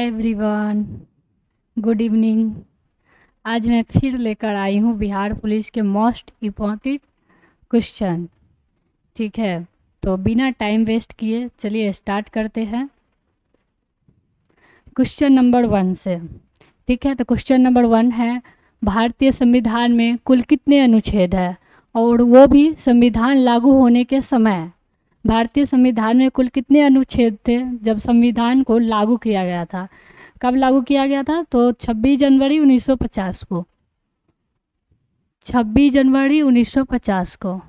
Everyone, good evening. आज मैं फिर लेकर आई हूँ बिहार पुलिस के मोस्ट इम्पॉर्टेंट क्वेश्चन। ठीक है, तो बिना टाइम वेस्ट किए चलिए स्टार्ट करते हैं क्वेश्चन नंबर 1 से। ठीक है, तो क्वेश्चन नंबर 1 है, भारतीय संविधान में कुल कितने अनुच्छेद हैं और वो भी संविधान लागू होने के समय। भारतीय संविधान में कुल कितने अनुच्छेद थे जब संविधान को लागू किया गया था? कब लागू किया गया था? तो 26 जनवरी 1950 को। 26 जनवरी 1950 को।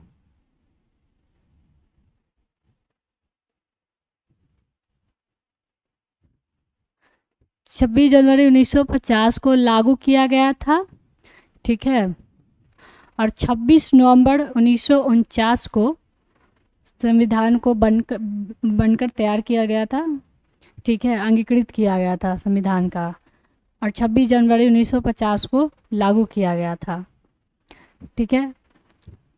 छब्बीस जनवरी 1950 को लागू किया गया था। ठीक है, और 26 नवंबर 1949 को संविधान को बनकर तैयार किया गया था। ठीक है, अंगीकृत किया गया था संविधान का, और 26 जनवरी 1950 को लागू किया गया था। ठीक है,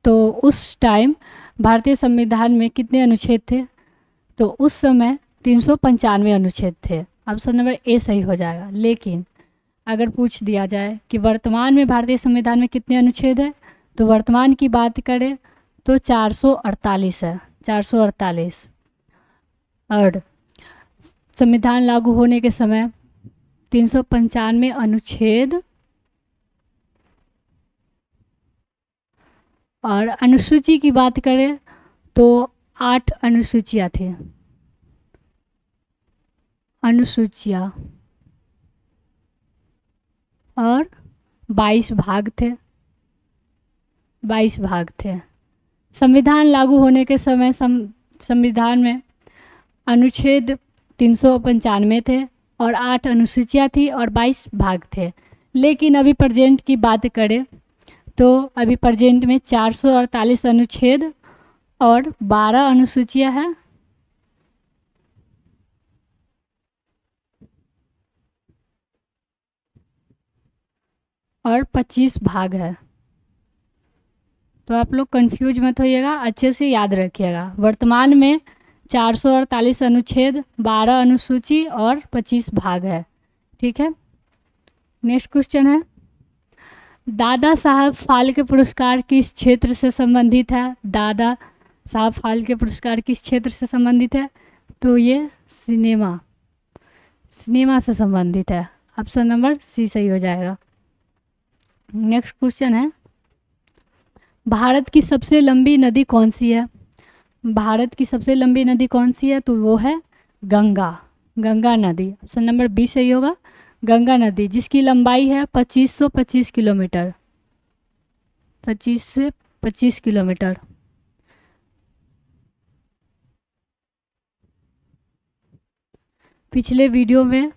तो उस टाइम भारतीय संविधान में कितने अनुच्छेद थे? तो उस समय 395 अनुच्छेद थे। ऑप्शन नंबर ए सही हो जाएगा। लेकिन अगर पूछ दिया जाए कि वर्तमान में भारतीय संविधान में कितने अनुच्छेद है, तो वर्तमान की बात करें तो 448 है, 448। और संविधान लागू होने के समय 395 अनुच्छेद और अनुसूची की बात करें तो 8 अनुसूचियाँ थी। अनुसूचियाँ और 22 भाग थे। 22 भाग थे। संविधान लागू होने के समय संविधान में अनुच्छेद 395 थे और 8 अनुसूचियाँ थी और 22 भाग थे। लेकिन अभी प्रेजेंट की बात करें तो अभी प्रेजेंट में 448 अनुच्छेद और 12 अनुसूचियाँ हैं और 25 भाग है। तो आप लोग कंफ्यूज मत होइएगा, अच्छे से याद रखिएगा। वर्तमान में 448 अनुच्छेद, 12 अनुसूची और 25 भाग है। ठीक है, नेक्स्ट क्वेश्चन है, दादा साहब फाल्के पुरस्कार किस क्षेत्र से संबंधित है? दादा साहब फाल्के पुरस्कार किस क्षेत्र से संबंधित है? तो ये सिनेमा से संबंधित है। ऑप्शन नंबर सी सही हो जाएगा। नेक्स्ट क्वेश्चन है, भारत की सबसे लंबी नदी कौन सी है? भारत की सबसे लंबी नदी कौन सी है? तो वो है गंगा नदी। ऑप्शन नंबर बी सही होगा, गंगा नदी, जिसकी लंबाई है 2525 किलोमीटर। 25 से 25 किलोमीटर। पिछले वीडियो में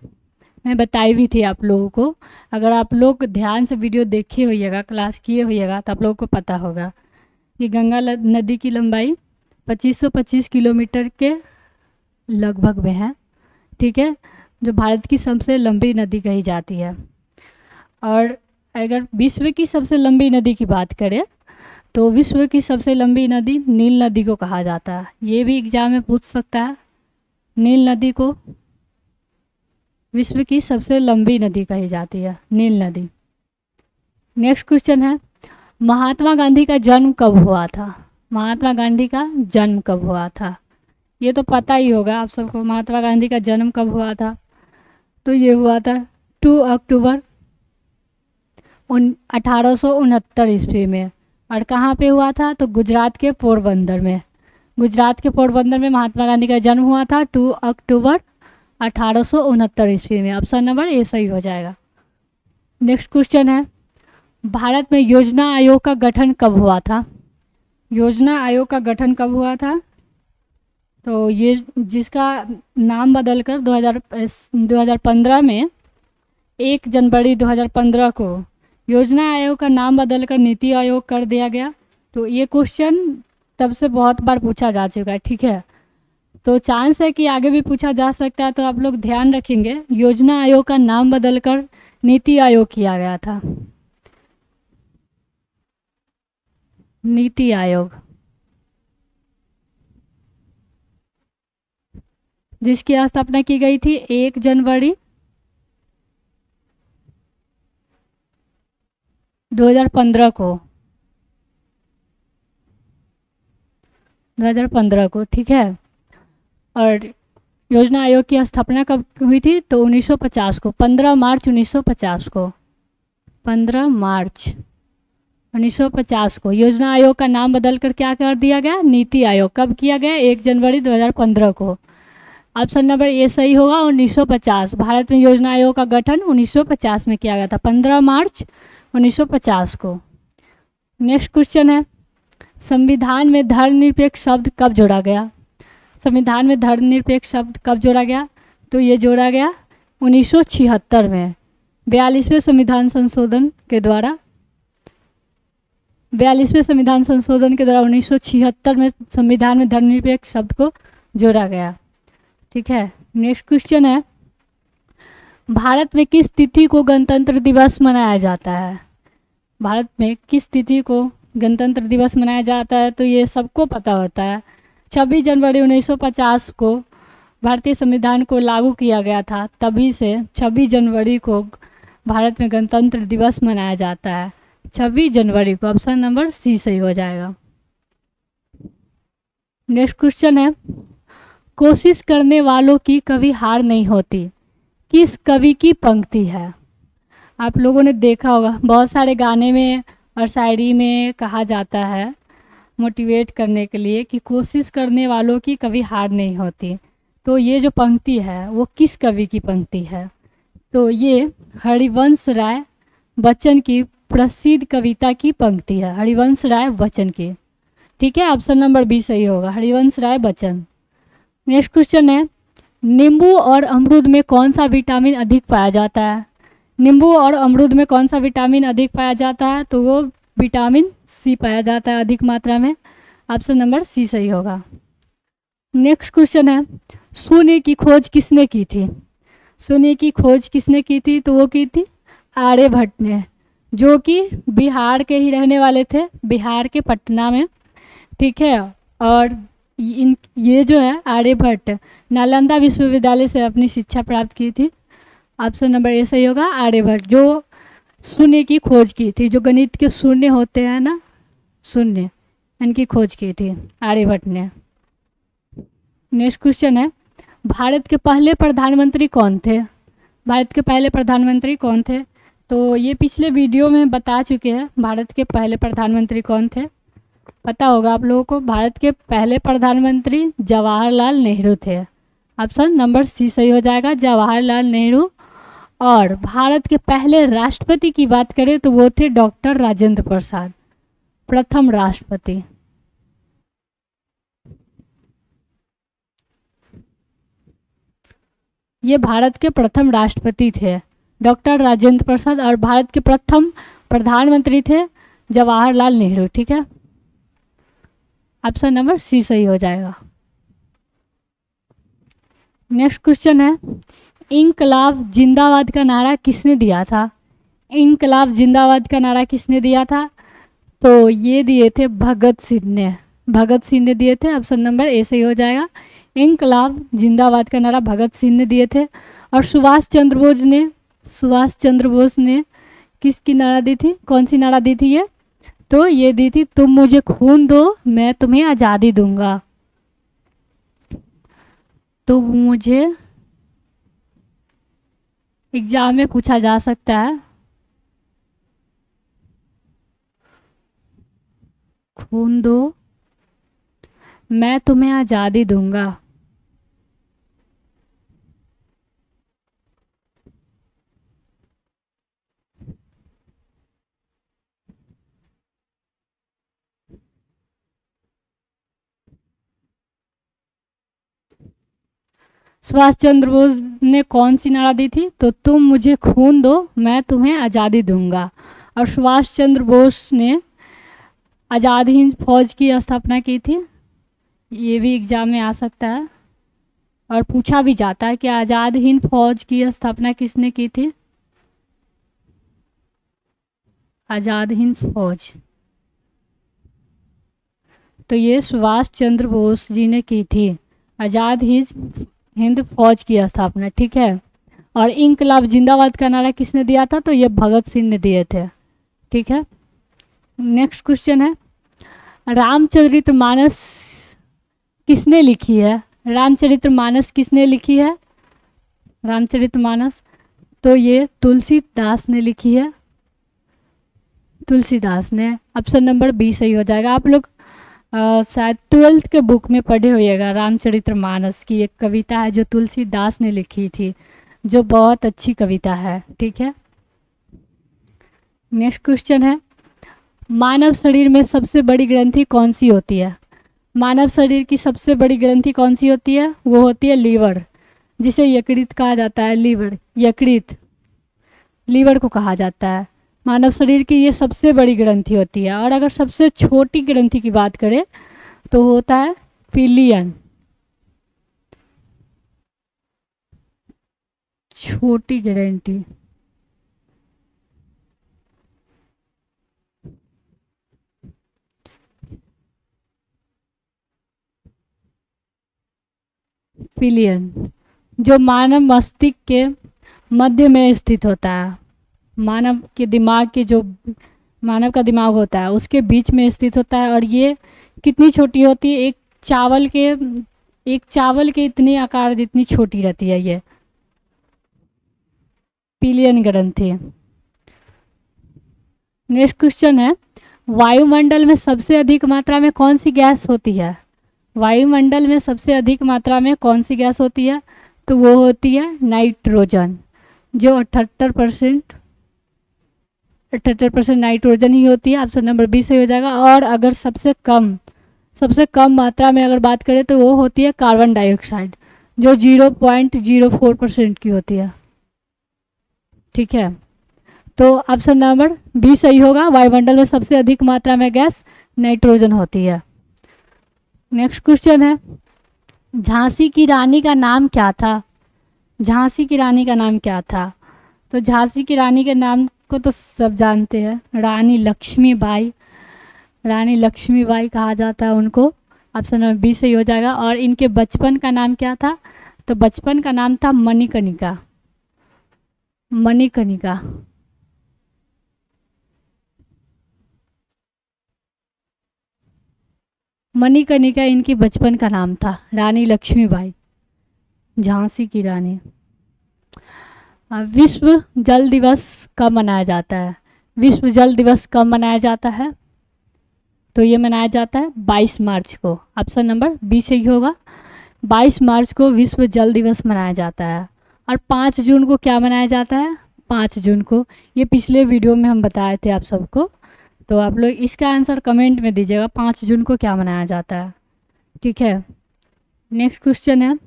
मैं बताई भी थी आप लोगों को। अगर आप लोग ध्यान से वीडियो देखे होइएगा, क्लास किए होइएगा, तो आप लोगों को पता होगा कि गंगा नदी की लंबाई 2525 किलोमीटर के लगभग में है। ठीक है, जो भारत की सबसे लंबी नदी कही जाती है। और अगर विश्व की सबसे लंबी नदी की बात करें तो विश्व की सबसे लंबी नदी नील नदी को कहा जाता है। ये भी एग्जाम में पूछ सकता है, नील नदी को विश्व की सबसे लंबी नदी कही जाती है, नील नदी। नेक्स्ट क्वेश्चन है, महात्मा गांधी का जन्म कब हुआ था? महात्मा गांधी का जन्म कब हुआ था? ये तो पता ही होगा आप सबको, महात्मा गांधी का जन्म कब हुआ था? तो ये हुआ था 2 अक्टूबर 1869 ईस्वी में। और कहाँ पे हुआ था? तो गुजरात के पोरबंदर में। गुजरात के पोरबंदर में महात्मा गांधी का जन्म हुआ था 2 अक्टूबर 1869 ईस्वी में। ऑप्शन नंबर ए सही हो जाएगा। नेक्स्ट क्वेश्चन है, भारत में योजना आयोग का गठन कब हुआ था? योजना आयोग का गठन कब हुआ था? तो ये जिसका नाम बदलकर 2015 में 1 जनवरी 2015 को योजना आयोग का नाम बदलकर नीति आयोग कर दिया गया। तो ये क्वेश्चन तब से बहुत बार पूछा जा चुका है। ठीक है, तो चांस है कि आगे भी पूछा जा सकता है, तो आप लोग ध्यान रखेंगे। योजना आयोग का नाम बदलकर नीति आयोग किया गया था। नीति आयोग, जिसकी स्थापना की गई थी 1 जनवरी 2015 को, 2015 को, ठीक है। और योजना आयोग की स्थापना कब हुई थी? तो 1950 को, 15 मार्च 1950 को, 15 मार्च 1950 को। योजना आयोग का नाम बदल कर क्या कर दिया गया? नीति आयोग। कब किया गया? 1 जनवरी 2015 को। ऑप्शन नंबर ए सही होगा, 1950। भारत में योजना आयोग का गठन 1950 में किया गया था, 15 मार्च 1950 को। नेक्स्ट क्वेश्चन है, संविधान में धर्मनिरपेक्ष शब्द कब जोड़ा गया? संविधान में धर्मनिरपेक्ष शब्द कब जोड़ा गया? तो ये जोड़ा गया 1976 में, 42वें संविधान संशोधन के द्वारा। 42वें संविधान संशोधन के द्वारा 1976 में संविधान में धर्मनिरपेक्ष शब्द को जोड़ा गया, ठीक है। नेक्स्ट क्वेश्चन है, भारत में किस तिथि को गणतंत्र दिवस मनाया जाता है? भारत में किस तिथि को गणतंत्र दिवस मनाया जाता है? तो ये सबको पता होता है, 26 जनवरी 1950 को भारतीय संविधान को लागू किया गया था, तभी से 26 जनवरी को भारत में गणतंत्र दिवस मनाया जाता है, 26 जनवरी को। ऑप्शन नंबर सी सही हो जाएगा। नेक्स्ट क्वेश्चन है, कोशिश करने वालों की कभी हार नहीं होती, किस कवि की पंक्ति है? आप लोगों ने देखा होगा, बहुत सारे गाने में और शायरी में कहा जाता है मोटिवेट करने के लिए कि कोशिश करने वालों की कभी हार नहीं होती। तो ये जो पंक्ति है वो किस कवि की पंक्ति है? तो ये हरिवंश राय बच्चन की प्रसिद्ध कविता की पंक्ति है, हरिवंश राय बच्चन की, ठीक है। ऑप्शन नंबर बी सही होगा, हरिवंश राय बच्चन। नेक्स्ट क्वेश्चन है, नींबू और अमरूद में कौन सा विटामिन अधिक पाया जाता है? नींबू और अमरूद में कौन सा विटामिन अधिक पाया जाता है? तो वो विटामिन सी पाया जाता है अधिक मात्रा में। ऑप्शन नंबर सी सही होगा। नेक्स्ट क्वेश्चन है, शून्य की खोज किसने की थी? शून्य की खोज किसने की थी? तो वो की थी आर्यभट्ट ने, जो कि बिहार के ही रहने वाले थे, बिहार के पटना में, ठीक है। और ये जो है आर्यभट्ट नालंदा विश्वविद्यालय से अपनी शिक्षा प्राप्त की थी। ऑप्शन नंबर ए सही होगा, आर्यभट्ट जो शून्य की खोज की थी, जो गणित के शून्य होते हैं ना, शून्य, इनकी खोज की थी आर्यभट्ट ने। नेक्स्ट क्वेश्चन है, भारत के पहले प्रधानमंत्री कौन थे? भारत के पहले प्रधानमंत्री कौन थे? तो ये पिछले वीडियो में बता चुके हैं भारत के पहले प्रधानमंत्री कौन थे, पता होगा आप लोगों को। भारत के पहले प्रधानमंत्री जवाहरलाल नेहरू थे। ऑप्शन नंबर सी सही हो जाएगा, जवाहरलाल नेहरू। और भारत के पहले राष्ट्रपति की बात करें तो वो थे डॉक्टर राजेंद्र प्रसाद, प्रथम राष्ट्रपति। ये भारत के प्रथम राष्ट्रपति थे डॉक्टर राजेंद्र प्रसाद, और भारत के प्रथम प्रधानमंत्री थे जवाहरलाल नेहरू, ठीक है। ऑप्शन नंबर सी सही हो जाएगा। नेक्स्ट क्वेश्चन है, इंकलाब जिंदाबाद का नारा किसने दिया था? इंकलाब जिंदाबाद का नारा किसने दिया था? तो ये दिए थे भगत सिंह ने, भगत सिंह ने दिए थे। ऑप्शन नंबर ए सही हो जाएगा, इंकलाब जिंदाबाद का नारा भगत सिंह ने दिए थे। और सुभाष चंद्र बोस ने किसकी नारा दी थी, कौन सी नारा दी थी ये? तो ये दी थी, तुम मुझे खून दो मैं तुम्हें आज़ादी दूंगा। तो मुझे एग्जाम में पूछा जा सकता है, खून दो मैं तुम्हें आज़ादी दूंगा। सुभाष चंद्र बोस ने कौन सी नारा दी थी? तो तुम मुझे खून दो मैं तुम्हें आज़ादी दूंगा। और सुभाष चंद्र बोस ने आज़ाद हिंद फौज की स्थापना की थी। ये भी एग्जाम में आ सकता है और पूछा भी जाता है कि आज़ाद हिंद फौज की स्थापना किसने की थी? आज़ाद हिंद फौज, तो ये सुभाष चंद्र बोस जी ने की थी आज़ाद हिंद फौज की स्थापना, ठीक है। और इंकलाब जिंदाबाद का नारा किसने दिया था? तो ये भगत सिंह ने दिए थे, ठीक है। नेक्स्ट क्वेश्चन है, रामचरितमानस किसने लिखी है? रामचरितमानस किसने लिखी है? रामचरितमानस तो ये तुलसीदास ने लिखी है, तुलसीदास ने। ऑप्शन नंबर बी सही हो जाएगा। आप लोग शायद 12th के बुक में पढ़े होइएगा, रामचरितमानस की एक कविता है जो तुलसीदास ने लिखी थी, जो बहुत अच्छी कविता है। ठीक है। नेक्स्ट क्वेश्चन है, मानव शरीर में सबसे बड़ी ग्रंथि कौन सी होती है? मानव शरीर की सबसे बड़ी ग्रंथि कौन सी होती है? वो होती है लीवर, जिसे यकृत कहा जाता है। लीवर, यकृत, लीवर को कहा जाता है। मानव शरीर की ये सबसे बड़ी ग्रंथि होती है। और अगर सबसे छोटी ग्रंथि की बात करें तो होता है पिलियन, छोटी ग्रंथि। पिलियन जो मानव मस्तिष्क के मध्य में स्थित होता है, मानव के दिमाग के जो मानव का दिमाग होता है उसके बीच में स्थित होता है। और ये कितनी छोटी होती है? एक चावल के इतने आकार जितनी छोटी रहती है ये पिलियन ग्रंथि। नेक्स्ट क्वेश्चन है, वायुमंडल में सबसे अधिक मात्रा में कौन सी गैस होती है? वायुमंडल में सबसे अधिक मात्रा में कौन सी गैस होती है? तो वो होती है नाइट्रोजन, जो 78% नाइट्रोजन ही होती है। ऑप्शन नंबर बी सही हो जाएगा। और अगर सबसे कम मात्रा में अगर बात करें तो वो होती है कार्बन डाइऑक्साइड, जो 0.04% की होती है। ठीक है, तो ऑप्शन नंबर बी सही होगा। वायुमंडल में सबसे अधिक मात्रा में गैस नाइट्रोजन होती है। नेक्स्ट क्वेश्चन है, झांसी की रानी का नाम क्या था? झांसी की रानी का नाम क्या था? तो झांसी की रानी के नाम को तो सब जानते हैं, रानी लक्ष्मीबाई। रानी लक्ष्मीबाई कहा जाता है उनको। ऑप्शन नंबर बी सही हो जाएगा। और इनके बचपन का नाम क्या था? तो बचपन का नाम था मणिकर्णिका। मणिकर्णिका। मणिकर्णिका इनकी बचपन का नाम था, रानी लक्ष्मीबाई, झांसी की रानी। विश्व जल दिवस कब मनाया जाता है? विश्व जल दिवस कब मनाया जाता है? तो ये मनाया जाता है 22 मार्च को। ऑप्शन नंबर बी सही होगा। 22 मार्च को विश्व जल दिवस मनाया जाता है। और 5 जून को क्या मनाया जाता है? 5 जून को, ये पिछले वीडियो में हम बताए थे आप सबको, तो आप लोग इसका आंसर कमेंट में दीजिएगा, 5 जून को क्या मनाया जाता है। ठीक है। नेक्स्ट क्वेश्चन है,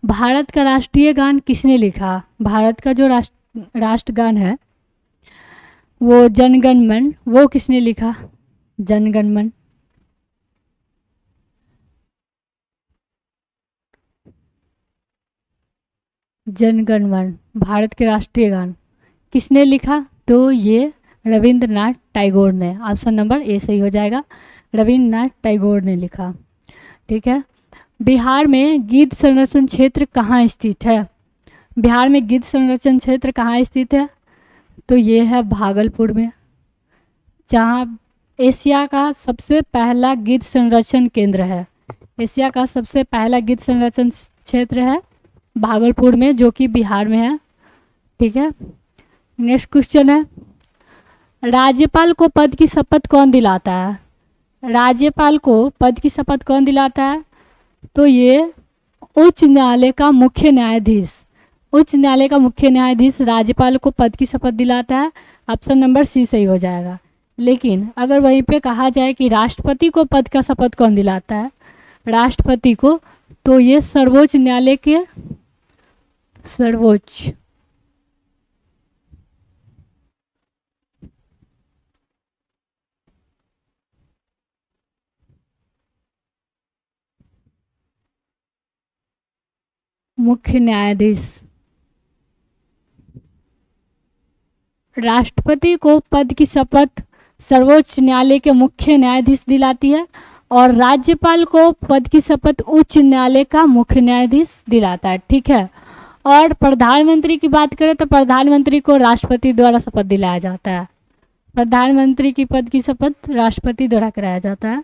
भारत का राष्ट्रीय गान किसने लिखा? भारत का जो राष्ट्रगान है वो जनगण मन, वो किसने लिखा? जनगण मन। जनगण मन भारत के राष्ट्रीय गान किसने लिखा? तो ये रविंद्रनाथ टैगोर ने। ऑप्शन नंबर ए सही हो जाएगा, रविंद्रनाथ टैगोर ने लिखा। ठीक है। बिहार में गिद्ध संरक्षण क्षेत्र कहाँ स्थित है? बिहार में गिद्ध संरक्षण क्षेत्र कहाँ स्थित है? तो ये है भागलपुर में, जहाँ एशिया का सबसे पहला गिद्ध संरक्षण केंद्र है। एशिया का सबसे पहला गिद्ध संरक्षण क्षेत्र है भागलपुर में, जो कि बिहार में है। ठीक है। नेक्स्ट क्वेश्चन है, राज्यपाल को पद की शपथ कौन दिलाता है? राज्यपाल को पद की शपथ कौन दिलाता है? तो ये उच्च न्यायालय का मुख्य न्यायाधीश, उच्च न्यायालय का मुख्य न्यायाधीश राज्यपाल को पद की शपथ दिलाता है। ऑप्शन नंबर सी सही हो जाएगा। लेकिन अगर वहीं पे कहा जाए कि राष्ट्रपति को पद का शपथ कौन दिलाता है, राष्ट्रपति को, तो ये सर्वोच्च न्यायालय के सर्वोच्च मुख्य न्यायाधीश, राष्ट्रपति को पद की शपथ सर्वोच्च न्यायालय के मुख्य न्यायाधीश दिलाती है और राज्यपाल को पद की शपथ उच्च न्यायालय का मुख्य न्यायाधीश दिलाता है। ठीक है। और प्रधानमंत्री की बात करें तो प्रधानमंत्री को राष्ट्रपति द्वारा शपथ दिलाया जाता है। प्रधानमंत्री की पद की शपथ राष्ट्रपति द्वारा कराया जाता है।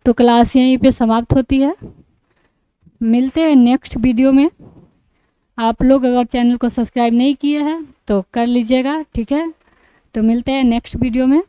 तो क्लास यहीं पे समाप्त होती है। मिलते हैं नेक्स्ट वीडियो में। आप लोग अगर चैनल को सब्सक्राइब नहीं किए हैं तो कर लीजिएगा, ठीक है। तो मिलते हैं नेक्स्ट वीडियो में।